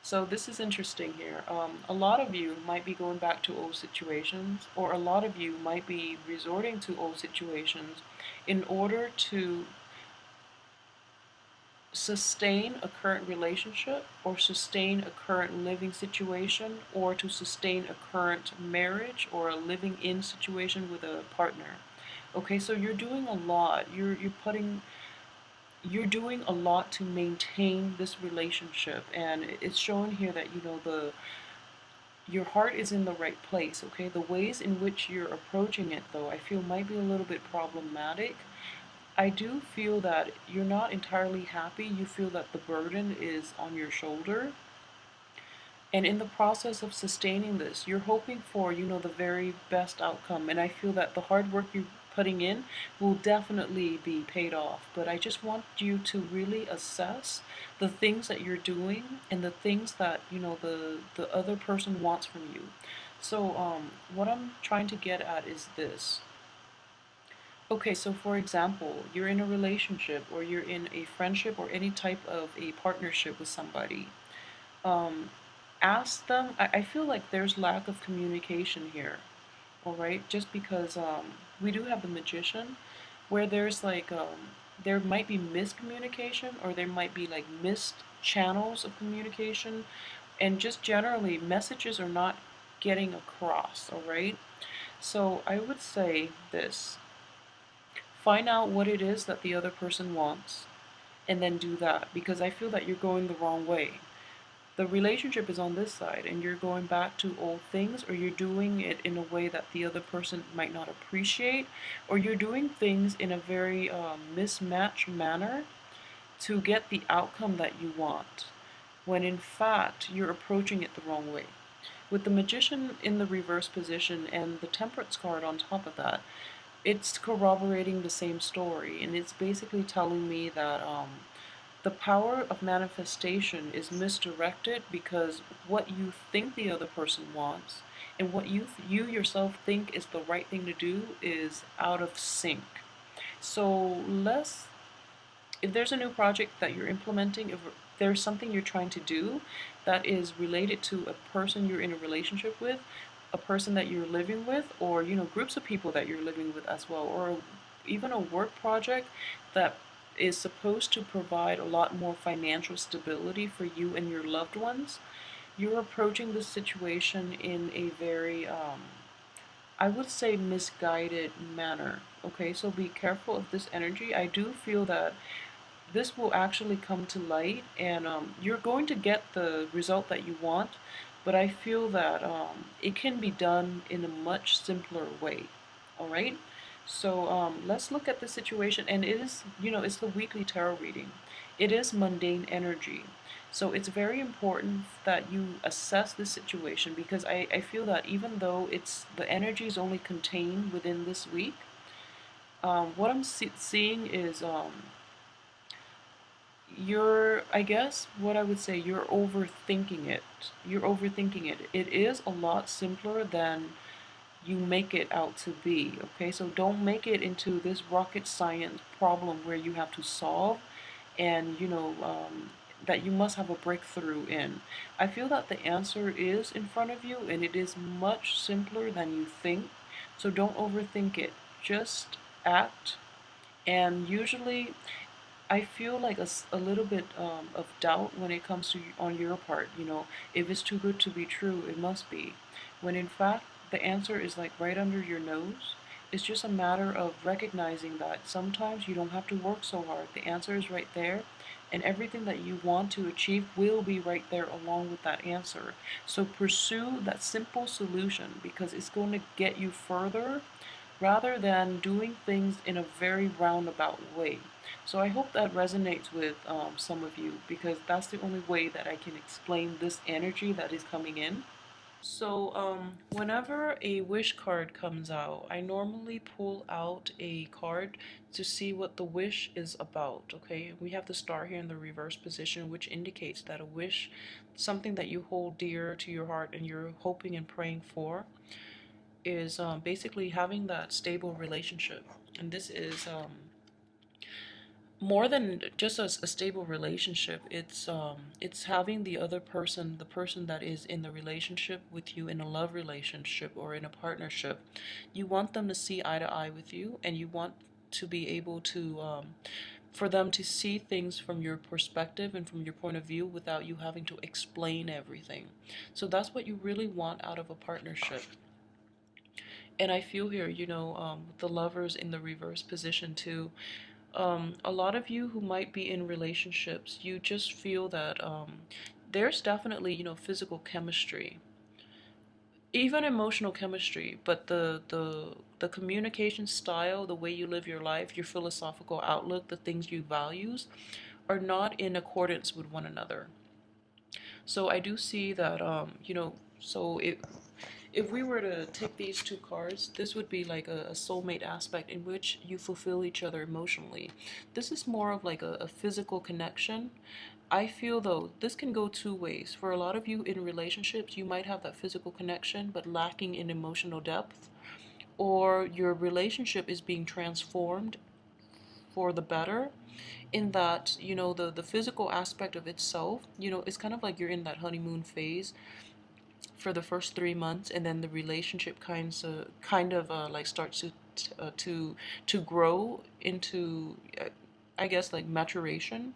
So this is interesting here. A lot of you might be going back to old situations, or a lot of you might be resorting to old situations in order to sustain a current relationship, or sustain a current living situation, or to sustain a current marriage or a living in situation with a partner. Okay, so you're doing a lot. You're doing a lot to maintain this relationship, and it's showing here that the your heart is in the right place. Okay, the ways in which you're approaching it, though, I feel might be a little bit problematic. I do feel that you're not entirely happy. You feel that the burden is on your shoulder. And in the process of sustaining this, you're hoping for, the very best outcome. And I feel that the hard work you're putting in will definitely be paid off. But I just want you to really assess the things that you're doing and the things that, the other person wants from you. So, what I'm trying to get at is this. Okay, so for example, you're in a relationship or you're in a friendship or any type of a partnership with somebody. Um, Ask them. I feel like there's lack of communication here, all right? Just because we do have the magician, where there's like there might be miscommunication, or there might be like missed channels of communication, and just generally messages are not getting across, all right? So I would say this. Find out what it is that the other person wants and then do that, because I feel that you're going the wrong way. The relationship is on this side and you're going back to old things, or you're doing it in a way that the other person might not appreciate, or you're doing things in a very mismatched manner to get the outcome that you want, when in fact you're approaching it the wrong way. With the magician in the reverse position and the temperance card on top of that, it's corroborating the same story, and it's basically telling me that the power of manifestation is misdirected because what you think the other person wants and what you yourself think is the right thing to do is out of sync. So if there's a new project that you're implementing, if there's something you're trying to do that is related to a person you're in a relationship with, a person that you're living with, or groups of people that you're living with as well, or even a work project that is supposed to provide a lot more financial stability for you and your loved ones, you're approaching this situation in a very I would say misguided manner. Okay, so be careful of this energy. I do feel that this will actually come to light, and you're going to get the result that you want, but I feel that it can be done in a much simpler way. All right, so let's look at the situation, and it is, it's the weekly tarot reading. It is mundane energy, so it's very important that you assess the situation, because I feel that even though the energy is only contained within this week, what I'm seeing is I guess what I would say, you're overthinking it. You're overthinking it. It is a lot simpler than you make it out to be, okay? So don't make it into this rocket science problem where you have to solve, and that you must have a breakthrough in. I feel that the answer is in front of you, and it is much simpler than you think. So don't overthink it. Just act, and usually I feel like a little bit of doubt when it comes to on your part. If it's too good to be true, it must be. When in fact, the answer is like right under your nose. It's just a matter of recognizing that sometimes you don't have to work so hard. The answer is right there, and everything that you want to achieve will be right there along with that answer. So pursue that simple solution, because it's going to get you further rather than doing things in a very roundabout way. So I hope that resonates with some of you, because that's the only way that I can explain this energy that is coming in. So whenever a wish card comes out, I normally pull out a card to see what the wish is about. Okay, we have the star here in the reverse position, which indicates that a wish, something that you hold dear to your heart and you're hoping and praying for, is basically having that stable relationship. And this is more than just a stable relationship, it's having the other person, the person that is in the relationship with you, in a love relationship or in a partnership, you want them to see eye to eye with you, and you want to be able to for them to see things from your perspective and from your point of view without you having to explain everything. So that's what you really want out of a partnership. And I feel here, with the lovers in the reverse position too, a lot of you who might be in relationships, you just feel that there's definitely, physical chemistry, even emotional chemistry, but the communication style, the way you live your life, your philosophical outlook, the things you values, are not in accordance with one another. So I do see that, so if we were to take these two cards, this would be like a soulmate aspect in which you fulfill each other emotionally. This is more of like a physical connection. I feel though, this can go two ways. For a lot of you in relationships, you might have that physical connection but lacking in emotional depth, or your relationship is being transformed for the better in that, the physical aspect of itself, it's kind of like you're in that honeymoon phase for the first 3 months, and then the relationship kind of like starts to grow into, I guess, like maturation,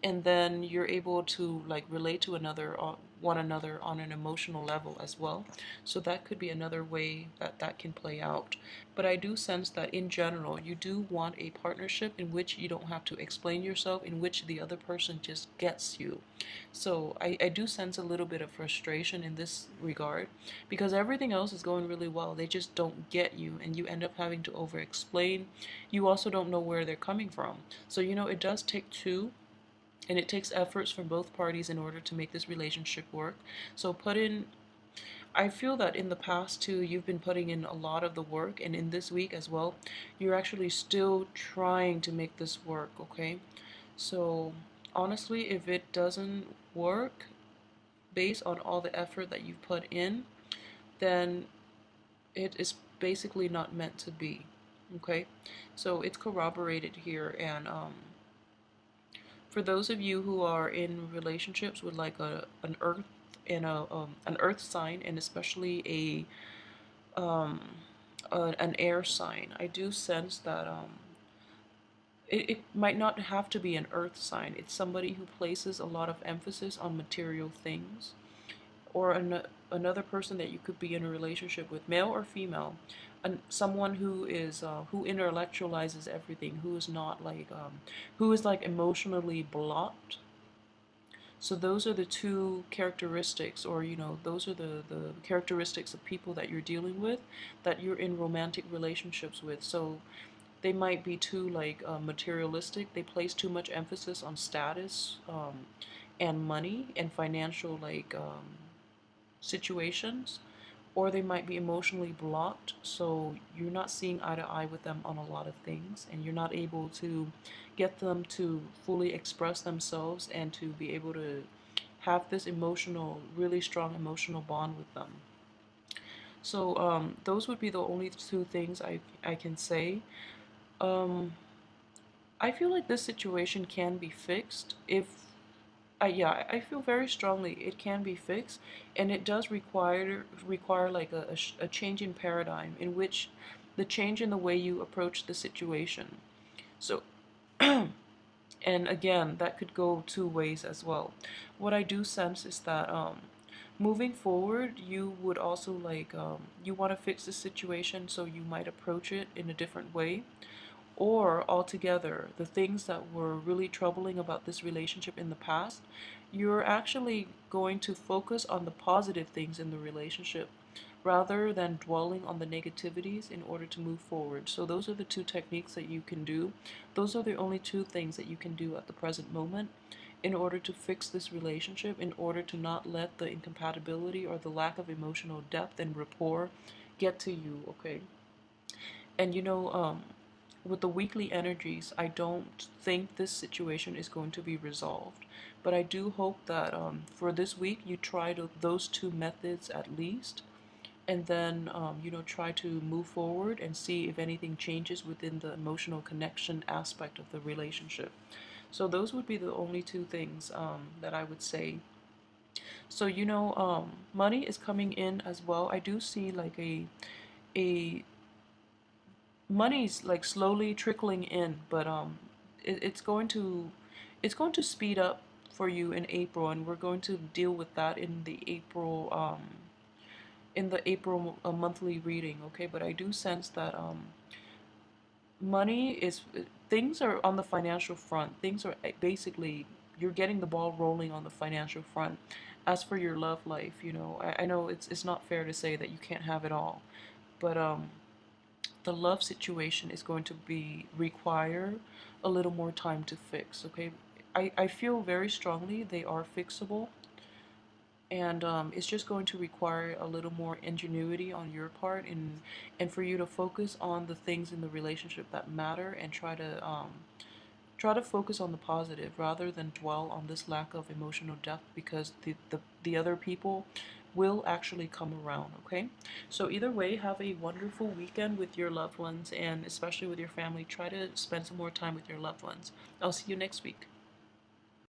and then you're able to like relate to one another on an emotional level as well. So that could be another way that that can play out. But I do sense that in general you do want a partnership in which you don't have to explain yourself, in which the other person just gets you. So I do sense a little bit of frustration in this regard, because everything else is going really well, they just don't get you, and you end up having to over explain. You also don't know where they're coming from. So it does take two, and it takes efforts from both parties in order to make this relationship work. So I feel that in the past too, you've been putting in a lot of the work, and in this week as well, you're actually still trying to make this work, okay? So honestly, if it doesn't work based on all the effort that you've put in, then it is basically not meant to be, okay? So it's corroborated here, and for those of you who are in relationships with like an earth and an earth sign, and especially an air sign, I do sense that it might not have to be an earth sign. It's somebody who places a lot of emphasis on material things, or another person that you could be in a relationship with, male or female, and someone who is who intellectualizes everything, who is not like who is like emotionally blocked. So those are the two characteristics, or those are the characteristics of people that you're dealing with, that you're in romantic relationships with. So they might be too like materialistic. They place too much emphasis on status, and money and financial like situations, or they might be emotionally blocked, so you're not seeing eye to eye with them on a lot of things, and you're not able to get them to fully express themselves and to be able to have this really strong emotional bond with them. So those would be the only two things I can say. Um, I feel like this situation can be fixed if yeah, I feel very strongly it can be fixed, and it does require like a change in paradigm, in which the change in the way you approach the situation. So, and again, that could go two ways as well. What I do sense is that moving forward, you would also like you want to fix the situation, so you might approach it in a different way, or altogether, the things that were really troubling about this relationship in the past, you're actually going to focus on the positive things in the relationship rather than dwelling on the negativities in order to move forward. So those are the two techniques that you can do. Those are the only two things that you can do at the present moment in order to fix this relationship, in order to not let the incompatibility or the lack of emotional depth and rapport get to you, okay? And with the weekly energies, I don't think this situation is going to be resolved. But I do hope that for this week you try those two methods at least, and then try to move forward and see if anything changes within the emotional connection aspect of the relationship. So those would be the only two things that I would say. So money is coming in as well. I do see like a money's like slowly trickling in, but it's going to speed up for you in April, and we're going to deal with that in the April monthly reading, okay? But I do sense that money is things are on the financial front. Things are basically you're getting the ball rolling on the financial front. As for your love life, I know it's not fair to say that you can't have it all, but the love situation is going to be require a little more time to fix, okay? I feel very strongly they are fixable, and it's just going to require a little more ingenuity on your part, and for you to focus on the things in the relationship that matter, and try to focus on the positive rather than dwell on this lack of emotional depth, because the other people will actually come around, okay? So either way, have a wonderful weekend with your loved ones, and especially with your family. Try to spend some more time with your loved ones. I'll see you next week.